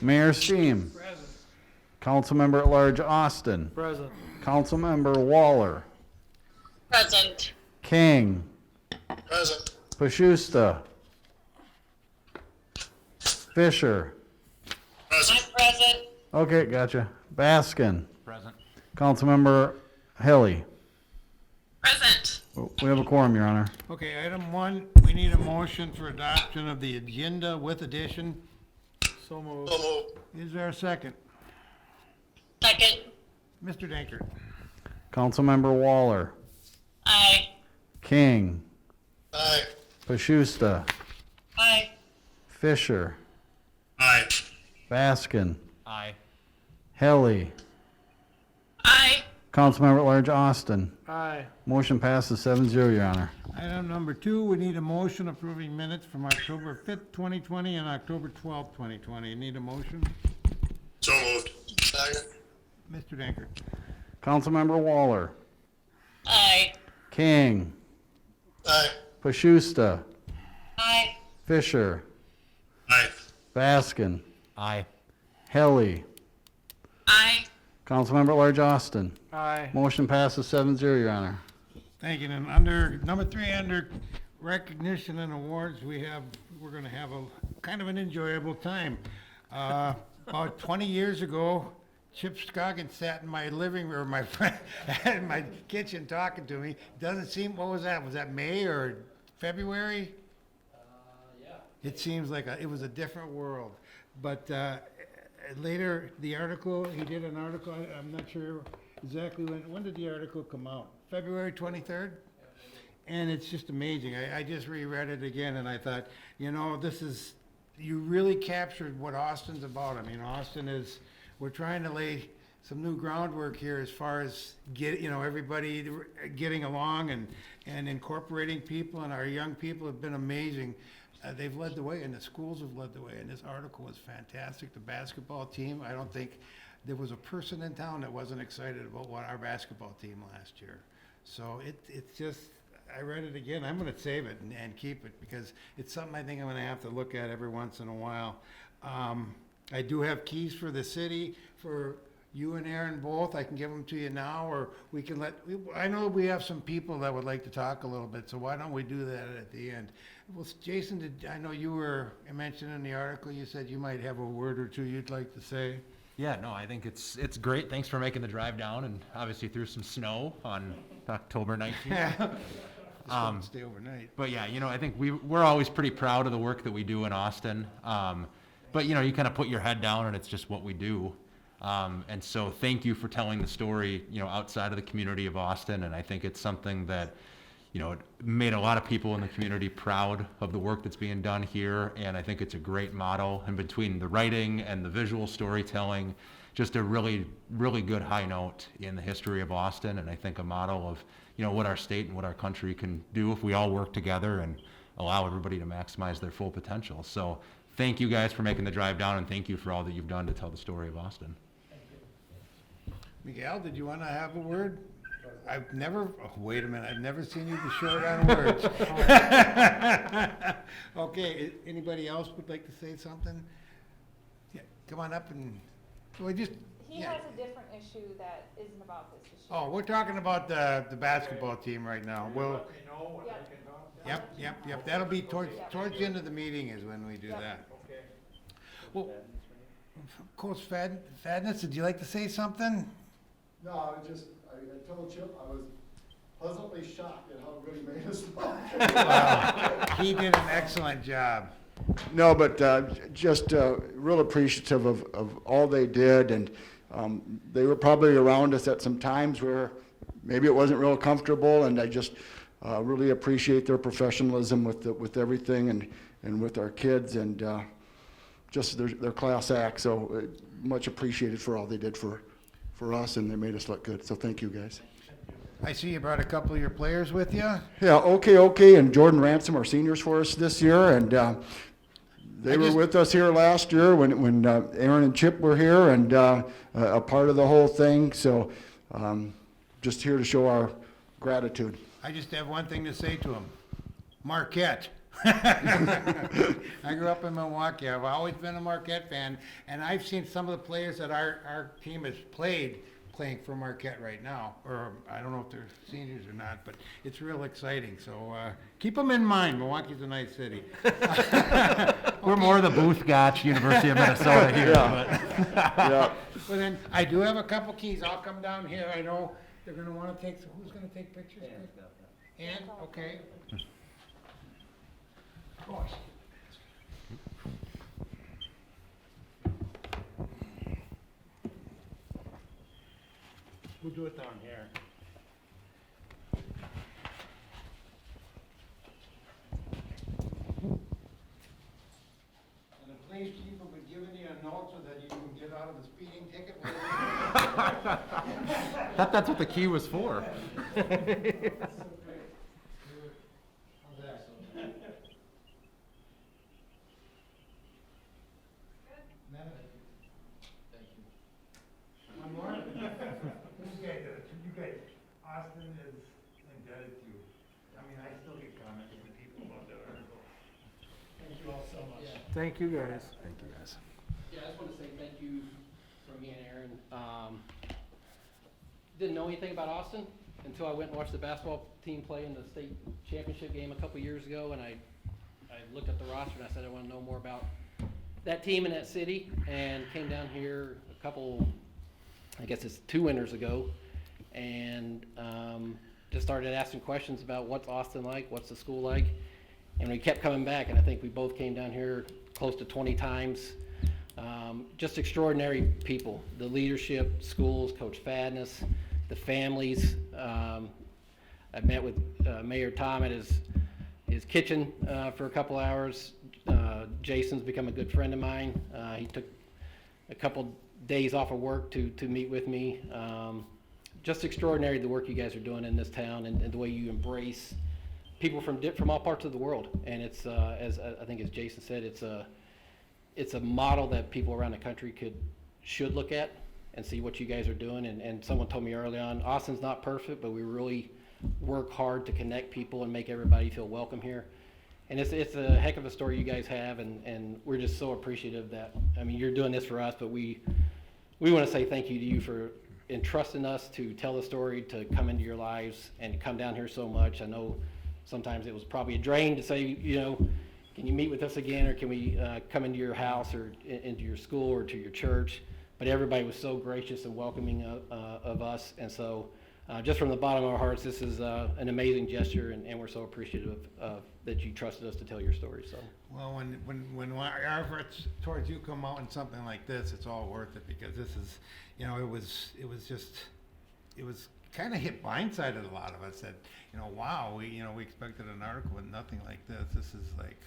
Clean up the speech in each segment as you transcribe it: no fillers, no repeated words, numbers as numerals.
Mayor Steam. Present. Councilmember at Large Austin. Present. Councilmember Waller. Present. King. Present. Pashusta. Fisher. I'm Present. present. Okay, gotcha. Baskin. Present. Councilmember Helly. Present. We have a quorum, Your Honor. Okay, item 1, we need a motion for adoption of the agenda with addition. So moved. So moved. Is there a second? Second. Mr. Dankert. Councilmember Waller. Aye. King. Aye. Pashusta. Aye. Fisher. Aye. Baskin. Aye. Helly. Aye. Councilmember at Large Austin. Aye. Motion passes 7-0, Your Honor. Item number 2, we need a motion approving minutes from October 5th, 2020 and October 12th, 2020. Need a motion? So moved. Second. Mr. Dankert. Councilmember Waller. Aye. King. Aye. Pashusta. Aye. Fisher. Aye. Baskin. Aye. Helly. Aye. Councilmember at Large Austin. Aye. Motion passes 7-0, Your Honor. Thank you. And under, number 3, under recognition and awards, we're gonna have a kind of an enjoyable time. About 20 years ago, Chip Scoggins sat in my living room, my friend, in my kitchen talking to me. Doesn't seem, what was that? Was that May or February? Yeah. It seems like it was a different world. But later, the article, he did an article, I'm not sure exactly when did the article come out? February 23rd? And it's just amazing. I just reread it again and I thought, you know, you really captured what Austin's about. I mean, Austin is, we're trying to lay some new groundwork here as far as everybody getting along and incorporating people, and our young people have been amazing. They've led the way, and the schools have led the way, and this article was fantastic. The basketball team, I don't think there was a person in town that wasn't excited about what our basketball team last year. So it's just, I read it again. I'm going to save it and keep it because it's something I think I'm going to have to look at every once in a while. I do have keys for the city for you and Aaron both. I can give them to you now, or we can I know we have some people that would like to talk a little bit, so why don't we do that at the end? Well, Jason, I know you were mentioned in the article, you said you might have a word or two you'd like to say. Yeah, no, I think it's great. Thanks for making the drive down and obviously through some snow on October 19th. Just don't stay overnight. But yeah, I think we're always pretty proud of the work that we do in Austin. But you kind of put your head down and it's just what we do. And so thank you for telling the story, outside of the community of Austin. And I think it's something that, it made a lot of people in the community proud of the work that's being done here. And I think it's a great model. And between the writing and the visual storytelling, just a really, really good high note in the history of Austin. And I think a model of, what our state and what our country can do if we all work together and allow everybody to maximize their full potential. So thank you guys for making the drive down, and thank you for all that you've done to tell the story of Austin. Miguel, did you want to have a word? Wait a minute, I've never seen you be short on words. Okay, anybody else would like to say something? Yeah, come on up and, He has a different issue that isn't about this issue. Oh, we're talking about the basketball team right now. Yep, that'll be towards the end of the meeting is when we do that. Okay. Well, Coach Fadness, would you like to say something? No, I told Chip I was pleasantly shocked at how good he made us look. He did an excellent job. No, but just real appreciative of all they did, and they were probably around us at some times where maybe it wasn't real comfortable, and I just really appreciate their professionalism with everything and with our kids, and just their class act. So much appreciated for all they did for us, and they made us look good. So thank you, guys. I see you brought a couple of your players with you. Yeah, okay, and Jordan Ransom are seniors for us this year, and they were with us here last year when Aaron and Chip were here, and a part of the whole thing. So just here to show our gratitude. I just have one thing to say to them. Marquette. I grew up in Milwaukee. I've always been a Marquette fan, and I've seen some of the players that our team has playing for Marquette right now. Or I don't know if they're seniors or not, but it's real exciting. So keep them in mind. Milwaukee's a nice city. We're more the Booth Gotch, University of Minnesota here, but. Yeah. Well, then, I do have a couple keys. I'll come down here. I know they're gonna wanna take, who's gonna take pictures? Ann, okay. Gosh. We'll do it down here. And the police chief will be giving you a note so that you can get out of the speeding ticket. That's what the key was for. How's that? One more? You guys, Austin is indebted to you. I mean, I still get comments from people about that article. Thank you all so much. Thank you, guys. Thank you, guys. Yeah, I just want to say thank you from me and Aaron. Didn't know anything about Austin until I went and watched the basketball team play in the state championship game a couple years ago, and I looked at the roster and I said I want to know more about that team and that city, and came down here a couple, I guess it's 2 winters ago, and just started asking questions about what's Austin like, what's the school like, and we kept coming back, and I think we both came down here close to 20 times. Just extraordinary people, the leadership, schools, Coach Fadness, the families. I met with Mayor Tom at his kitchen for a couple hours. Jason's become a good friend of mine. He took a couple days off of work to meet with me. Just extraordinary the work you guys are doing in this town, and the way you embrace people from all parts of the world. And it's as I think as Jason said, it's a model that people around the country should look at and see what you guys are doing. And someone told me early on, Austin's not perfect, but we really work hard to connect people and make everybody feel welcome here. And it's a heck of a story you guys have, and we're just so appreciative that, I mean, you're doing this for us, but we want to say thank you to you for entrusting us to tell the story, to come into your lives and come down here so much. I know sometimes it was probably a drain to say, can you meet with us again, or can we come into your house or into your school or to your church? But everybody was so gracious and welcoming of us, and so just from the bottom of our hearts, this is an amazing gesture, and we're so appreciative of that you trusted us to tell your story. So. Well, when our efforts towards you come out in something like this, it's all worth it, because this is, it was kind of hit blindsided a lot of us that, wow, we expected an article with nothing like this. This is like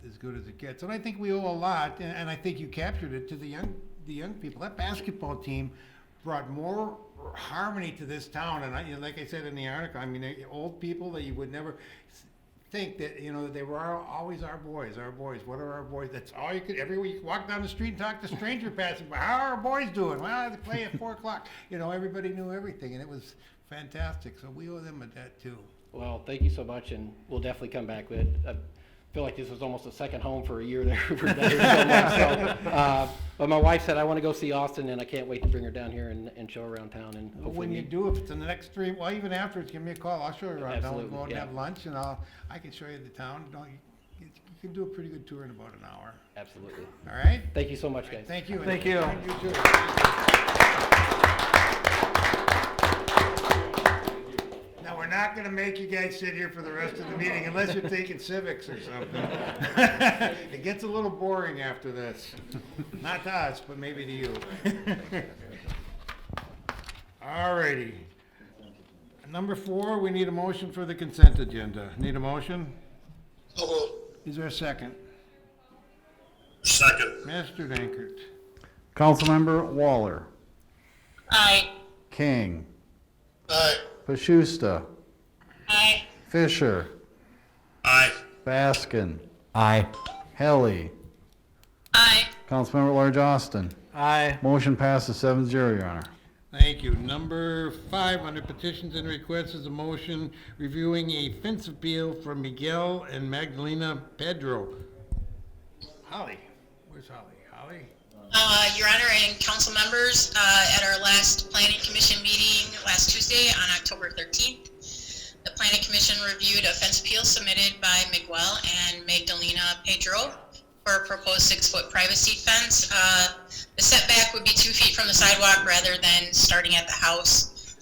as good as it gets. And I think we owe a lot, and I think you captured it, to the young people. That basketball team brought more harmony to this town, and like I said in the article, I mean, old people that you would never think that, they were always our boys. What are our boys? That's all you could, every week you walk down the street and talk to a stranger passing by. How are our boys doing? Well, they play at 4 o'clock. Everybody knew everything, and it was fantastic. So we owe them a debt too. Well, thank you so much, and we'll definitely come back with it. I feel like this was almost a second home for a year there. For but my wife said, I want to go see Austin, and I can't wait to bring her down here and show her around town. And But hopefully when you do, if it's in the next 3, well, even afterwards, give me a call. I'll show you around town. We'll Absolutely, go out and yeah. have lunch, and I can show you the town. You can do a pretty good tour in about an hour. Absolutely. All right? Thank you so much, guys. Thank you. Thank you. Thank you too. Now, we're not gonna make you guys sit here for the rest of the meeting unless you're taking civics or something. It gets a little boring after this. Not to us, but maybe to you. All righty. Number 4, we need a motion for the consent agenda. Need a motion? So moved. Is there a second? Second. Mr. Dankert. Councilmember Waller, Aye. King, Aye. Pashusta, Aye. Fisher, Aye. Baskin, Aye. Helly. Aye. Councilmember at Large Austin. Aye. Motion passes 7-0, Your Honor. Thank you. Number 5, under petitions and requests, is a motion reviewing a fence appeal from Miguel and Magdalena Pedro. Holly, where's Holly? Holly? Your Honor and council members, at our last planning commission meeting last Tuesday on October 13th, the planning commission reviewed a fence appeal submitted by Miguel and Magdalena Pedro for a proposed 6-foot privacy fence. The setback would be 2 feet from the sidewalk rather than starting at the house,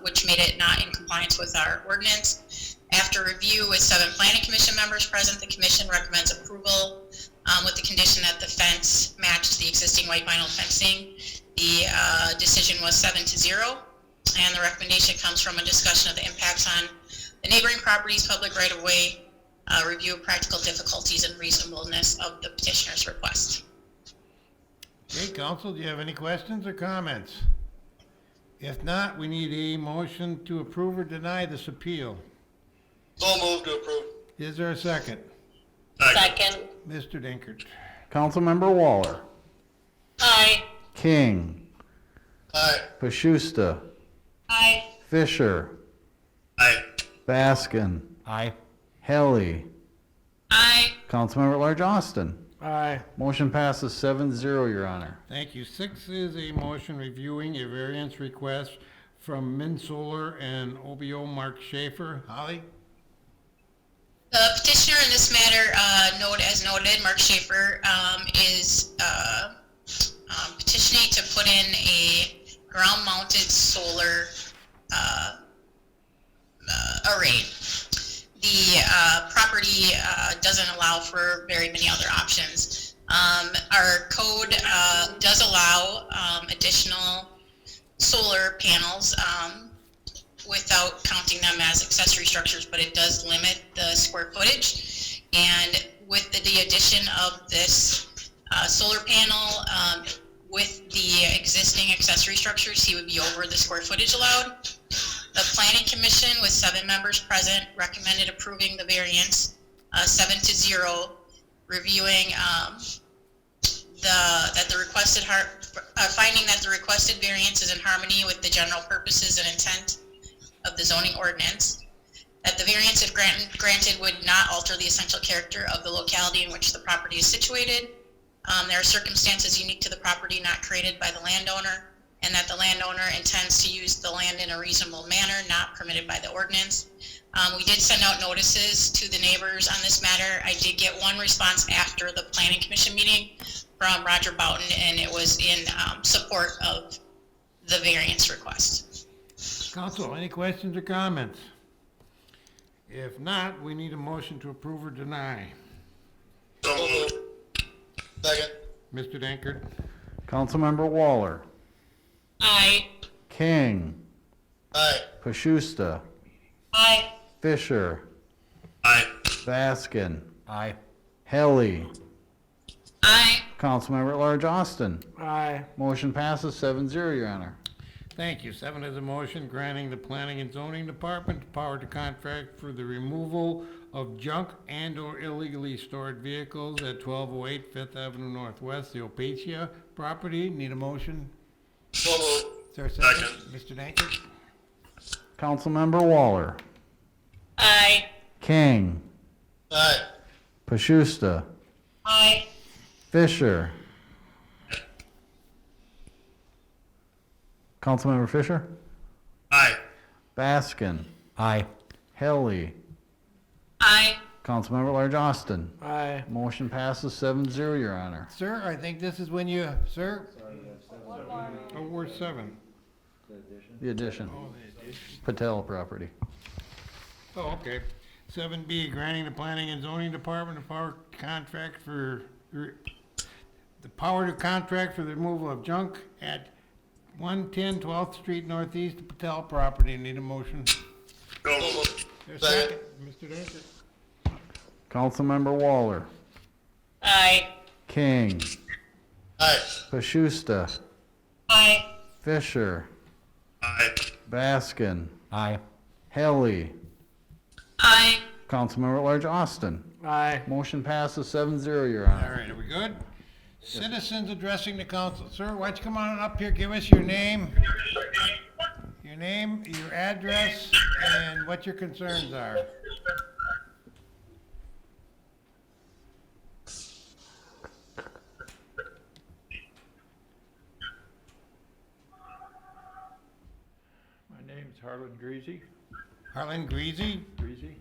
which made it not in compliance with our ordinance. After review with 7 planning commission members present, the commission recommends approval with the condition that the fence matched the existing white vinyl fencing. The decision was 7-0, and the recommendation comes from a discussion of the impacts on the neighboring properties, public right-of-way, review of practical difficulties and reasonableness of the petitioner's request. Okay, council, do you have any questions or comments? If not, we need a motion to approve or deny this appeal. So moved to approve. Is there a second? Second. Mr. Dinkert. Councilmember Waller, Aye. King, Aye. Pashusta, Aye. Fisher, Aye. Baskin, Aye. Helly, Aye. Councilmember at Large Austin. Aye. Motion passes 7-0, Your Honor. Thank you. 6 is a motion reviewing a variance request from Min Solar and OBO Mark Schaefer. Holly? The petitioner in this matter, as noted, Mark Schaefer, is petitioning to put in a ground-mounted solar array. The property doesn't allow for very many other options. Our code does allow additional solar panels without counting them as accessory structures, but it does limit the square footage. And with the addition of this solar panel with the existing accessory structures, he would be over the square footage allowed. The planning commission, with 7 members present, recommended approving the variance 7-0, reviewing finding that the requested variance is in harmony with the general purposes and intent of the zoning ordinance, that the variance, if granted, would not alter the essential character of the locality in which the property is situated. There are circumstances unique to the property not created by the landowner, and that the landowner intends to use the land in a reasonable manner not permitted by the ordinance. We did send out notices to the neighbors on this matter. I did get one response after the planning commission meeting from Roger Boughton, and it was in support of the variance request. Council, any questions or comments? If not, we need a motion to approve or deny. So moved. Second. Mr. Dankert? Councilmember Waller, Aye. King, Aye. Pashusta, Aye. Fisher, Aye. Baskin, Aye. Helly, Aye. Councilmember at Large Austin. Aye. Motion passes 7-0, Your Honor. Thank you. 7 is a motion granting the Planning and Zoning Department the power to contract for the removal of junk and/or illegally stored vehicles at 1208 Fifth Avenue Northwest, the Opatia property. Need a motion? So moved. Is there a second? Mr. Dankert? Councilmember Waller, Aye. King, Aye. Pashusta, Aye. Fisher. Councilmember Fisher, Aye. Baskin, Aye. Helly, Aye. Councilmember at Large Austin. Aye. Motion passes 7-0, Your Honor. Sir, I think this is when you, sir? One more. Oh, we're 7. The addition, Oh, Patel property. Oh, okay. 7B, granting the Planning and Zoning Department the power to contract for the removal of junk at 110 12th Street Northeast, the Patel property. Need a motion? So moved. There's a second. Mr. Dankert? Councilmember Waller, Aye. King, Aye. Pashusta, Aye. Fisher, Aye. Baskin, Aye. Helly, Aye. Councilmember at Large Austin. Aye. Motion passes 7-0, Your All Honor. right, are we good? Citizens addressing the council. Sir, why don't you come on up here, give us your name, your address, and what your concerns are. My name's Harlan Greasy. Harlan Greasy, Greasy,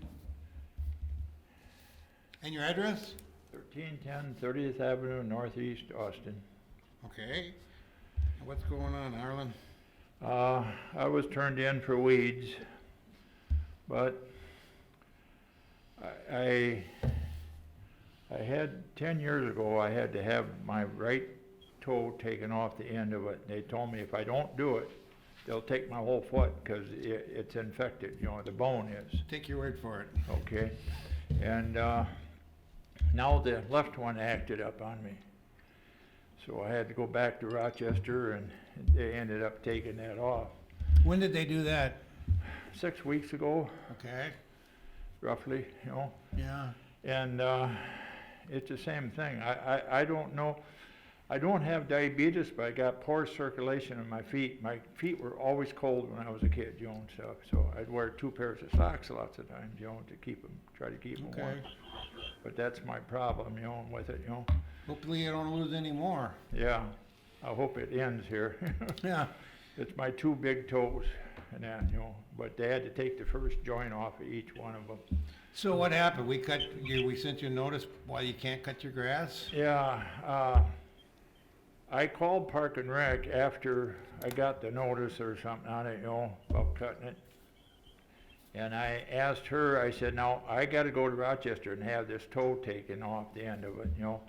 and your address? 1310 30th Avenue, Northeast Austin. Okay. What's going on, Harlan? I was turned in for weeds, but I had 10 years ago, I had to have my right toe taken off the end of it. They told me if I don't do it, they'll take my whole foot because it's infected, you know, the bone is. Take your word for it. Okay. And now the left one acted up on me. So I had to go back to Rochester and they ended up taking that off. When did they do that? 6 weeks ago, Okay. roughly, you know. Yeah. And it's the same thing. I don't know. I don't have diabetes, but I got poor circulation in my feet. My feet were always cold when I was a kid, you know, and stuff. So I'd wear 2 pairs of socks lots of times, you know, to keep them, try to keep them warm. Okay. But that's my problem, you know, with it, you know. Hopefully you don't lose any more. Yeah, I hope it ends here. Yeah. It's my 2 big toes and that, you know, but they had to take the first joint off of each one of them. So what happened? We sent you a notice why you can't cut your grass? Yeah, I called Park and Rec after I got the notice or something on it, you know, about cutting it. And I asked her, I said, now, I gotta go to Rochester and have this toe taken off the end of it, you know.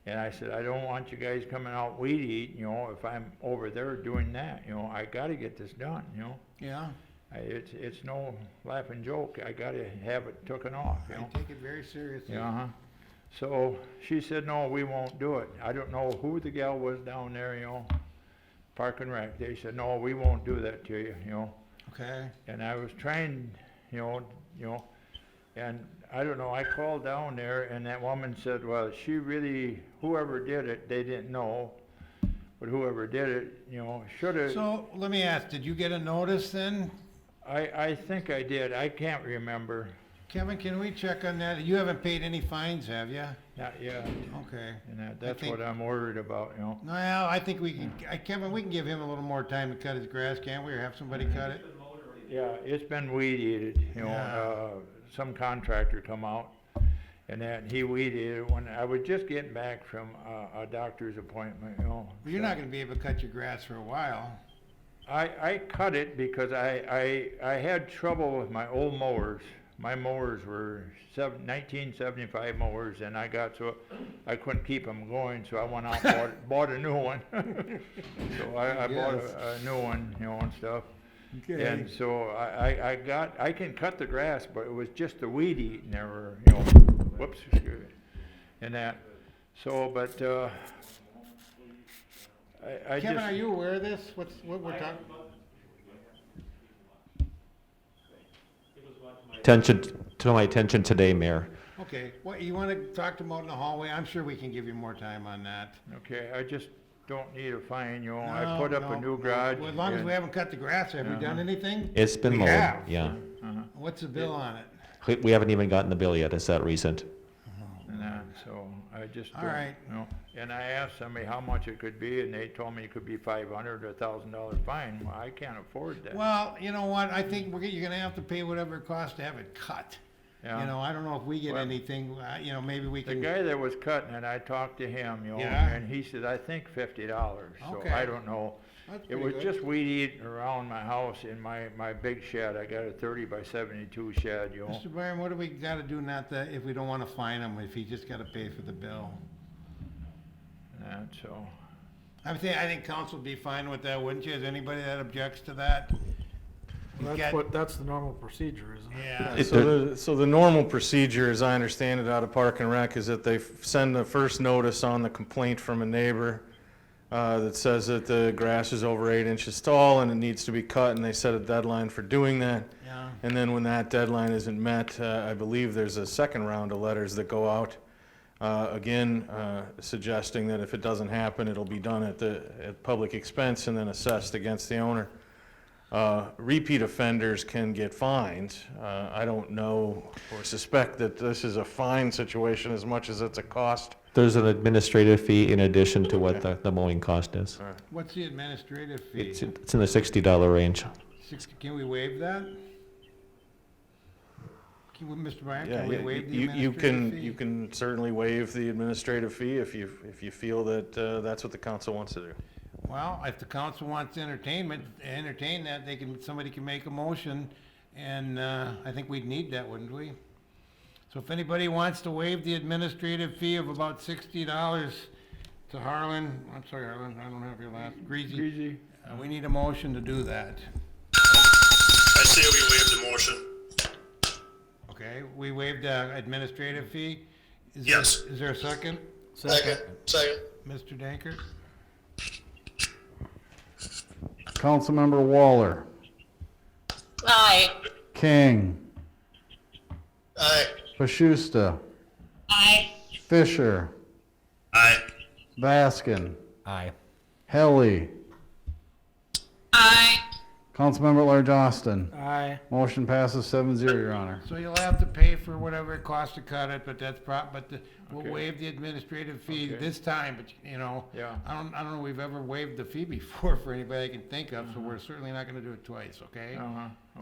And I said, I don't want you guys coming out weed eating, you know, if I'm over there doing that, you know. I gotta get this done, you know. Yeah. It's no laughing joke. I gotta have it taken off, you know. I take it very seriously. Yeah, so she said, no, we won't do it. I don't know who the gal was down there, you know, Park and Rec. They said, no, we won't do that to you, you know. Okay. And I was trying, you know, and I don't know, I called down there and that woman said, well, she really, whoever did it, they didn't know, but whoever did it, you know, should have. So let me ask, did you get a notice then? I think I did. I can't remember. Kevin, can we check on that? You haven't paid any fines, have you? Not yet. Okay. And that's think- what I'm worried about, you know. Well, I think we can, Kevin, we can give him a little more time to cut his grass, can't we? Or have somebody cut it? Yeah, it's been weed eated, you know. Yeah. Some contractor come out and that he weed eated when I was just getting back from a doctor's appointment, you know. Well, you're not gonna be able to cut your grass for a while. I cut it because I had trouble with my old mowers. My mowers were 1975 mowers, and I got so I couldn't keep them going, so I went out and bought a new one. So I bought a new one, you know, and stuff. Okay. And so I can cut the grass, but it was just the weed eating there were, you know, whoops, excuse me, and that. So, but I Kevin, just. are you aware of this? What we're talking? My attention today, Mayor. Okay, what, you wanna talk to him out in the hallway? I'm sure we can give you more time on that. Okay, I just don't need a fine, you know. I No, put up no, a new no. garage. Well, as long as and- we haven't cut the grass, have we done anything? It's been We mowed, have. yeah. What's the bill on it? We haven't even gotten the bill yet, it's that recent. And that, so I just All don't, right. you know. And I asked somebody how much it could be, and they told me it could be $500 or $1,000 fine. Well, I can't afford that. Well, you know what, I think you're gonna have to pay whatever it costs to have it cut. Yeah. You know, I don't know if we get Well, anything, you know, maybe we The can. guy that was cutting it, I talked to him, you know, Yeah. and he said, I think $50. So Okay. I don't know. That's It pretty was good. just weed eating around my house in my big shed. I got a 30 by 72 shed, you know. Mr. Byron, what do we gotta do if we don't wanna fine him, if he just gotta pay for the bill? And so, I think council would be fine with that, wouldn't you? Is anybody that objects to that? Well, You got- that's the normal procedure, isn't it? Yeah. So the normal procedure, as I understand it out of Park and Rec, is that they send the first notice on the complaint from a neighbor that says that the grass is over 8 inches tall and it needs to be cut, and they set a deadline for doing that. Yeah. And then when that deadline isn't met, I believe there's a second round of letters that go out Again, suggesting that if it doesn't happen, it'll be done at public expense and then assessed against the owner. Repeat offenders can get fined. I don't know or suspect that this is a fine situation as much as it's a cost. There's an administrative fee in addition to what the mowing cost is. What's the administrative fee? It's in the $60 range. Can we waive that? Mr. Bryant, Yeah, can we waive the you administrative fee? you can certainly waive the administrative fee if you feel that that's what the council wants to do. Well, if the council wants to entertain that, somebody can make a motion, and I think we'd need that, wouldn't we? So if anybody wants to waive the administrative fee of about $60 to Harlan, I'm sorry, Harlan, I don't have your last, Greasy. We need a motion to do that. I say we waive the motion. Okay, we waived the administrative fee? Yes. Is there a second? Second. Mr. Dankert? Councilmember Waller, Aye. King, Aye. Pashusta, Aye. Fisher, Aye. Baskin, Aye. Helly, Aye. Councilmember at Large Austin. Aye. Motion passes 7-0, Your Honor. So you'll have to pay for whatever it costs to cut it, but we'll Okay. waive the administrative fee Okay. this time, but Yeah. I don't know if we've ever waived the fee before for anybody I can think of, so we're certainly not gonna do it twice, okay?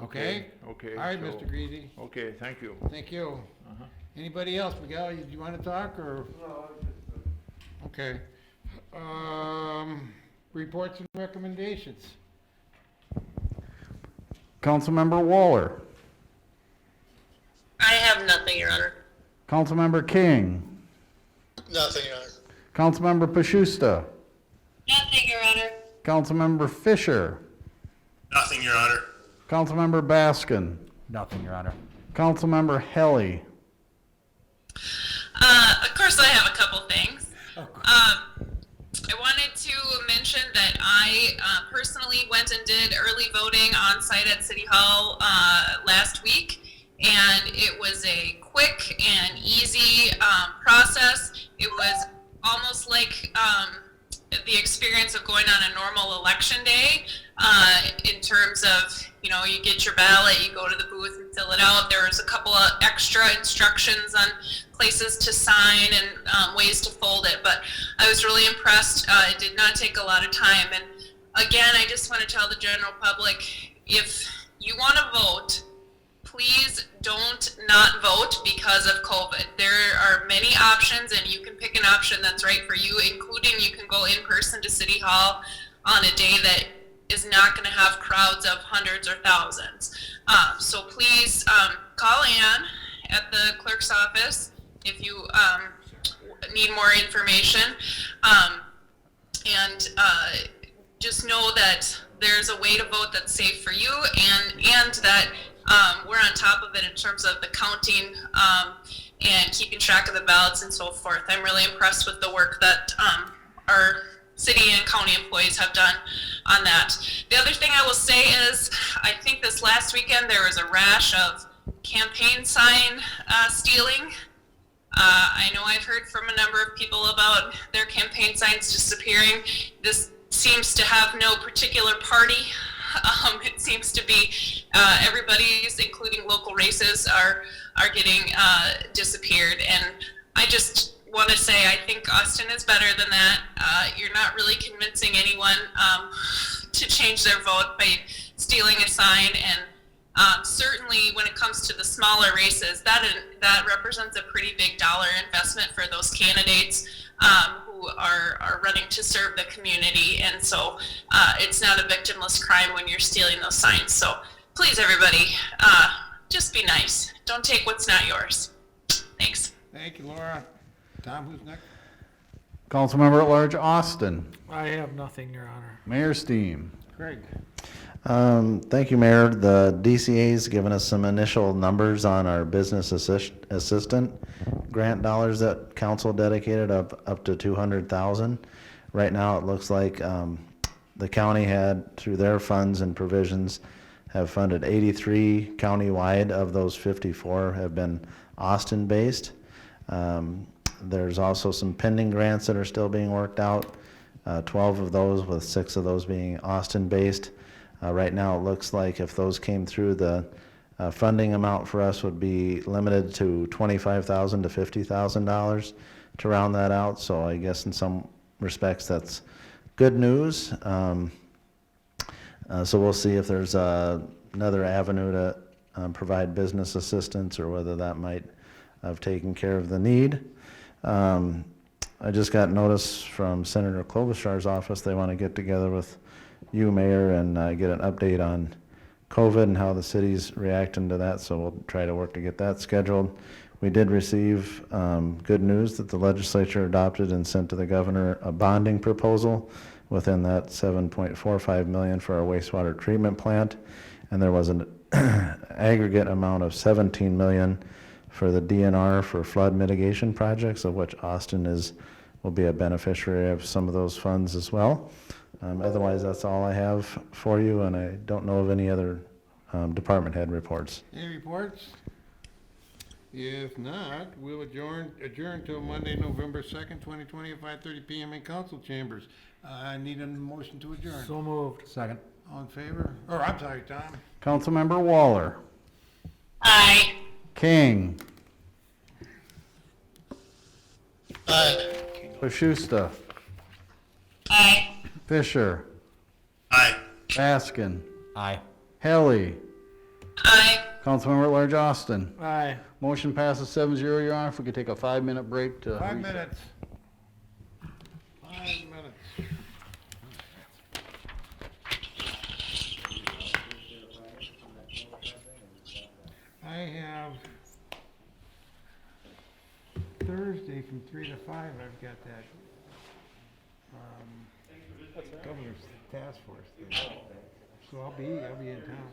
Okay? Okay. All right, so- Mr. Greasy, Okay, thank you. thank you. Uh-huh. Anybody else? Miguel, you wanna talk, or? Okay. Reports and recommendations. Councilmember Waller, I have nothing, Your Honor. Councilmember King, Nothing, Your Honor. Councilmember Pashusta, Nothing, Your Honor. Councilmember Fisher, Nothing, Your Honor. Councilmember Baskin, Nothing, Your Honor. Councilmember Helly. Of course, I have a couple things. I wanted to mention that I personally went and did early voting on site at City Hall last week, and it was a quick and easy process. It was almost like the experience of going on a normal election day in terms of, you get your ballot, you go to the booth and fill it out. There was a couple of extra instructions on places to sign and ways to fold it, but I was really impressed. It did not take a lot of time. And again, I just want to tell the general public, if you want to vote, please don't not vote because of COVID. There are many options, and you can pick an option that's right for you, including you can go in person to City Hall on a day that is not going to have crowds of hundreds or thousands. So please call Ann at the clerk's office if you need more information. And just know that there's a way to vote that's safe for you, and that we're on top of it in terms of the counting and keeping track of the ballots and so forth. I'm really impressed with the work that our city and county employees have done on that. The other thing I will say is, I think this last weekend there was a rash of campaign sign stealing. I know I've heard from a number of people about their campaign signs disappearing. This seems to have no particular party. It seems to be everybody's, including local races, are getting disappeared. And I just want to say, I think Austin is better than that. You're not really convincing anyone to change their vote by stealing a sign. And certainly when it comes to the smaller races, that represents a pretty big dollar investment for those candidates who are running to serve the community. And so it's not a victimless crime when you're stealing those signs. So please, everybody, just be nice. Don't take what's not yours. Thanks. Thank you, Laura. Tom, who's next? Councilmember at Large Austin, I have nothing, Your Honor. Mayor Steam. Craig. Thank you, Mayor. The DCA's given us some initial numbers on our business assistant grant dollars that council dedicated up to 200,000. Right now, it looks like the county had, through their funds and provisions, have funded 83 countywide. Of those, 54 have been Austin-based. There's also some pending grants that are still being worked out. 12 of those, with 6 of those being Austin-based. Right now, it looks like if those came through, the funding amount for us would be limited to $25,000 to $50,000 to round that out. So I guess in some respects, that's good news. So we'll see if there's another avenue to provide business assistance, or whether that might have taken care of the need. I just got notice from Senator Klobuchar's office. They want to get together with you, Mayor, and get an update on COVID and how the city's reacting to that. So we'll try to work to get that scheduled. We did receive good news that the legislature adopted and sent to the governor a bonding proposal within that $7.45 million for our wastewater treatment plant. And there was an aggregate amount of $17 million for the DNR for flood mitigation projects, of which Austin will be a beneficiary of some of those funds as well. Otherwise, that's all I have for you, and I don't know of any other department head reports. Any reports? If not, we'll adjourn till Monday, November 2nd, 2020 at 5:30 PM in council chambers. I need a motion to adjourn. So moved. Second. All in favor? Or, I'm sorry, Tom. Councilmember Waller. Aye. King. Aye. Bashusta. Aye. Fisher. Aye. Baskin. Aye. Helly. Aye. Councilmember at Large Austin. Aye. Motion passes 7-0, Your Honor. If we could take a 5-minute break to. 5 reset. minutes. 5 minutes. I have Thursday from 3 to 5, I've got that, governor's task force thing. So I'll be in town.